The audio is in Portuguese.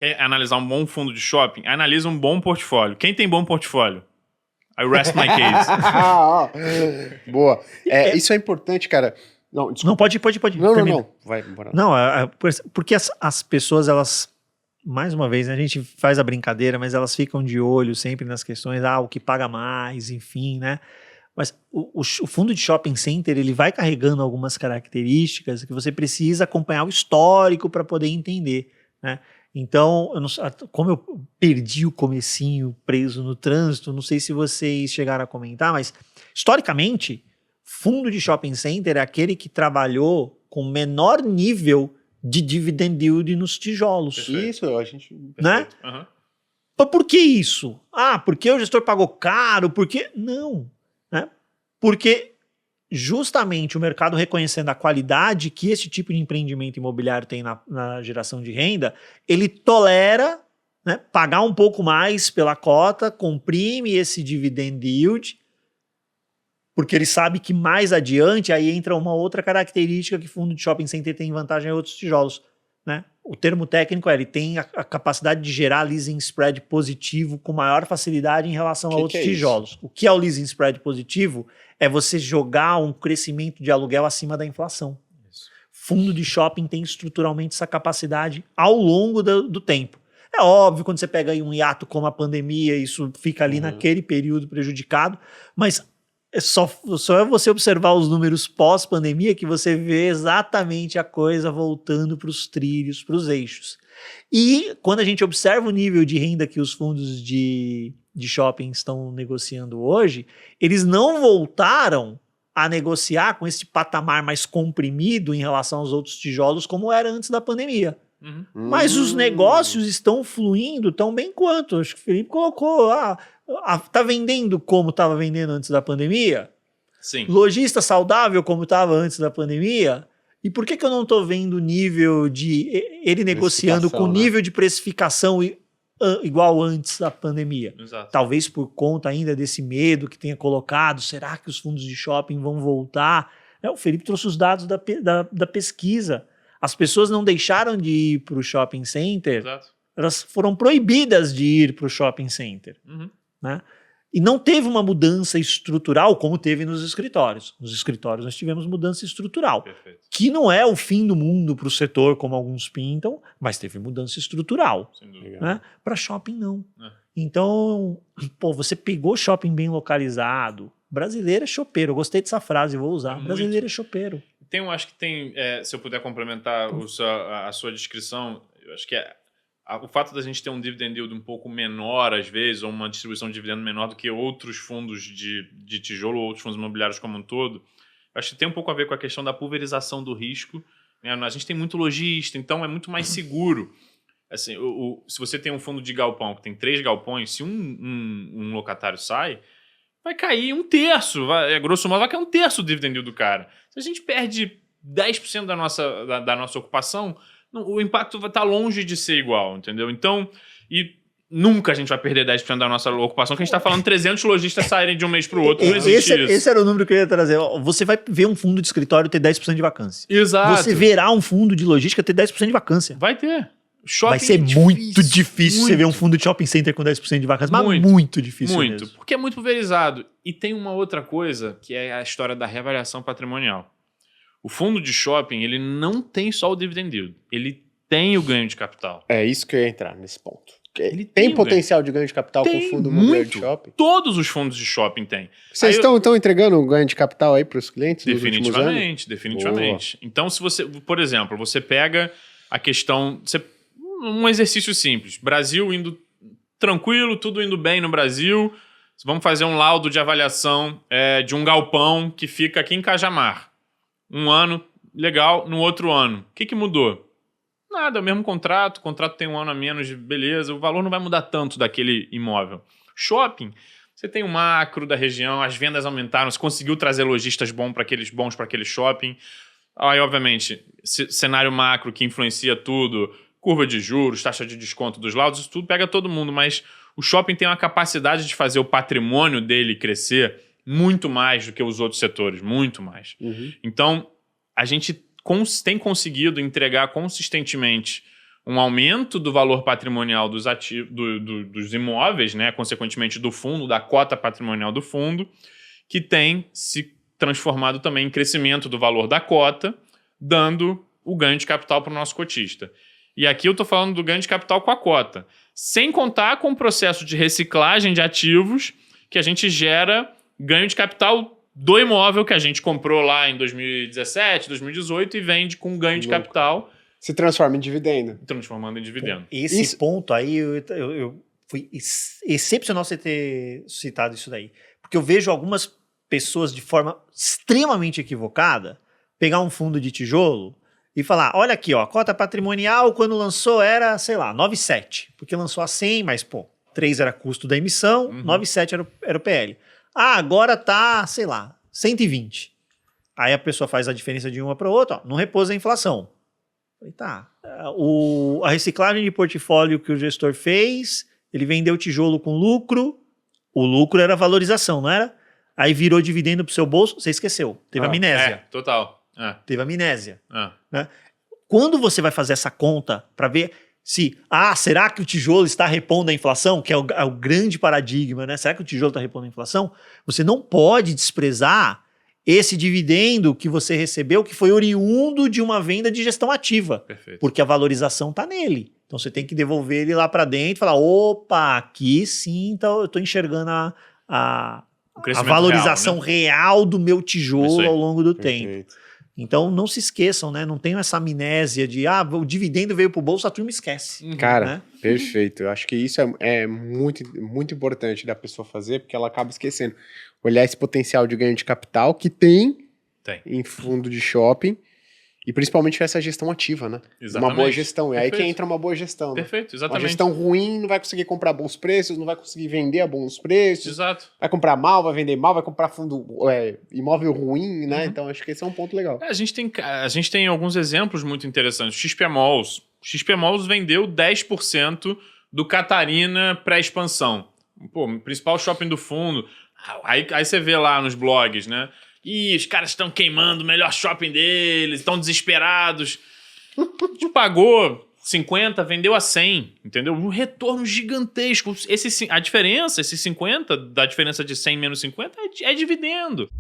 Quer analisar um bom fundo de shopping? Analisa um bom portfólio. Quem tem bom portfólio? I rest my case. Boa. Isso é importante, cara. Não, não, pode. Não. Vai, bora. Não, porque as pessoas, elas... Mais uma vez, né, a gente faz a brincadeira, mas elas ficam de olho sempre nas questões, o que paga mais, enfim, né? Mas o fundo de shopping center, ele vai carregando algumas características que você precisa acompanhar o histórico para poder entender, né? Então, como eu perdi o comecinho preso no trânsito, não sei se vocês chegaram a comentar, mas historicamente, fundo de shopping center é aquele que trabalhou com menor nível de dividend yield nos tijolos. Perfeito. Isso, a gente... Né? Uhum. Mas por que isso? Porque o gestor pagou caro? Não. Né? Porque justamente o mercado reconhecendo a qualidade que esse tipo de empreendimento imobiliário tem na geração de renda, ele tolera, né, pagar um pouco mais pela cota, comprime esse dividend yield, porque ele sabe que mais adiante aí entra uma outra característica que fundo de shopping center tem vantagem em outros tijolos, né? O termo técnico ele tem a capacidade de gerar leasing spread positivo com maior facilidade em relação a outros tijolos. O que é o leasing spread positivo? É você jogar um crescimento de aluguel acima da inflação. Isso. Fundo de shopping tem estruturalmente essa capacidade ao longo do tempo. É óbvio, quando você pega aí um hiato como a pandemia, isso fica ali naquele período prejudicado, mas só é você observar os números pós-pandemia que você vê exatamente a coisa voltando para os trilhos, para os eixos. E quando a gente observa o nível de renda que os fundos de shopping estão negociando hoje, eles não voltaram a negociar com esse patamar mais comprimido em relação aos outros tijolos como era antes da pandemia. Uhum. Mas os negócios estão fluindo tão bem quanto. Acho que o Felipe colocou... tá vendendo como estava vendendo antes da pandemia? Sim. Lojista saudável como estava antes da pandemia? E por que eu não estou vendo nível de... ele negociando com nível de precificação igual antes da pandemia? Exato. Talvez por conta ainda desse medo que tenha colocado. Será que os fundos de shopping vão voltar? O Felipe trouxe os dados da pesquisa. As pessoas não deixaram de ir para o shopping center. Exato. Elas foram proibidas de ir para o shopping center. Uhum. Né? E não teve uma mudança estrutural como teve nos escritórios. Nos escritórios nós tivemos mudança estrutural. Perfeito. Que não é o fim do mundo para o setor, como alguns pintam, mas teve mudança estrutural. Sem dúvida. Né? Para shopping, não. Então, você pegou shopping bem localizado. Brasileiro é chopeiro. Eu gostei dessa frase, vou usar. Brasileiro é chopeiro. Acho que tem, se eu puder complementar a sua descrição, eu acho que o fato da gente ter um dividend yield um pouco menor, às vezes, ou uma distribuição de dividendo menor do que outros fundos de tijolo ou outros fundos imobiliários como um todo, acho que tem um pouco a ver com a questão da pulverização do risco. Né? A gente tem muito lojista, então é muito mais seguro. Assim, se você tem um fundo de galpão que tem 3 galpões, se um locatário sai, vai cair 1/3, grosso modo, vai cair 1/3 do dividend yield do cara. Se a gente perde 10% da nossa ocupação, o impacto vai estar longe de ser igual, entendeu? Então, e nunca a gente vai perder 10% da nossa ocupação, que a gente está falando 300 lojistas saírem de um mês para o outro. Não existe isso. Esse era o número que eu ia trazer. Você vai ver um fundo de escritório ter 10% de vacância. Exato. Você verá um fundo de logística ter 10% de vacância. Vai ter. Shopping vai ser muito difícil você ver um fundo de shopping center com 10% de vacância, mas muito difícil mesmo. Porque é muito pulverizado. E tem uma outra coisa, que é a história da reavaliação patrimonial. O fundo de shopping, ele não tem só o dividend yield, ele tem o ganho de capital. É isso que eu ia entrar nesse ponto. Ele tem potencial de ganho de capital com o fundo imobiliário de shopping? Todos os fundos de shopping têm. Vocês estão entregando um ganho de capital aí para os clientes nos últimos anos? Definitivamente. Então, se você, por exemplo, você pega a questão... um exercício simples. Brasil indo tranquilo, tudo indo bem no Brasil. Vamos fazer um laudo de avaliação de um galpão que fica aqui em Cajamar. Um ano, legal. No outro ano, o que mudou? Nada, é o mesmo contrato. O contrato tem um ano a menos, beleza. O valor não vai mudar tanto daquele imóvel. Shopping, você tem o macro da região, as vendas aumentaram, você conseguiu trazer lojistas bons para aquele shopping. Aí, obviamente, cenário macro que influencia tudo, curva de juros, taxa de desconto dos laudos, isso tudo pega todo mundo, mas o shopping tem uma capacidade de fazer o patrimônio dele crescer muito mais do que os outros setores, muito mais. Então, a gente tem conseguido entregar consistentemente um aumento do valor patrimonial dos ativos, dos imóveis, né? Consequentemente do fundo, da cota patrimonial do fundo, que tem se transformado também em crescimento do valor da cota, dando o ganho de capital para o nosso cotista. E aqui eu estou falando do ganho de capital com a cota, sem contar com o processo de reciclagem de ativos que a gente gera ganho de capital do imóvel que a gente comprou lá em 2017, 2018 e vende com ganho de capital. Se transforma em dividendo. Transformando em dividendo. Esse ponto aí, foi excepcional você ter citado isso daí. Porque eu vejo algumas pessoas de forma extremamente equivocada pegar um fundo de tijolo e falar, olha aqui, ó, a cota patrimonial quando lançou era, sei lá, 9,7. Porque lançou a 100, mas, 3 era custo da emissão, 9,7 era o PL. Ah, agora tá, sei lá, 120. Aí a pessoa faz a diferença de uma para outra, ó, não repousa a inflação. Falei, tá. A reciclagem de portfólio que o gestor fez, ele vendeu tijolo com lucro, o lucro era valorização, não era? Aí virou dividendo pro seu bolso, você esqueceu. Teve amnésia. Total. Teve amnésia. Né? Quando você vai fazer essa conta para ver se, será que o tijolo está repondo a inflação? Que é o grande paradigma, né? Será que o tijolo está repondo a inflação? Você não pode desprezar esse dividendo que você recebeu, que foi oriundo de uma venda de gestão ativa. Perfeito. Porque a valorização está nele. Então você tem que devolver ele lá para dentro e falar, opa, aqui sim eu estou enxergando a valorização real do meu tijolo ao longo do tempo. Então não se esqueçam, né? Não tenham essa amnésia de o dividendo veio pro bolso, a turma esquece. Cara, né? Perfeito. Eu acho que isso é muito, muito importante da pessoa fazer, porque ela acaba esquecendo. Olhar esse potencial de ganho de capital que tem em fundo de shopping e principalmente essa gestão ativa, né? Exatamente. Uma boa gestão. É Perfeito. aí que entra uma boa gestão. Perfeito, Né? exatamente. Uma gestão ruim não vai conseguir comprar bons preços, não vai conseguir vender a bons preços. Exato. Vai comprar mal, vai vender mal, vai comprar imóvel ruim, né? Então acho que esse é um ponto legal. A gente tem alguns exemplos muito interessantes. XP Malls. XP Malls vendeu 10% do Catarina pré-expansão. Principal shopping do fundo. Aí você vê lá nos blogs, né? Ih, os caras estão queimando o melhor shopping deles, estão desesperados. A gente pagou 50, vendeu a 100, entendeu? Um retorno gigantesco. A diferença, esses 50, da diferença de 100 menos 50, é dividendo.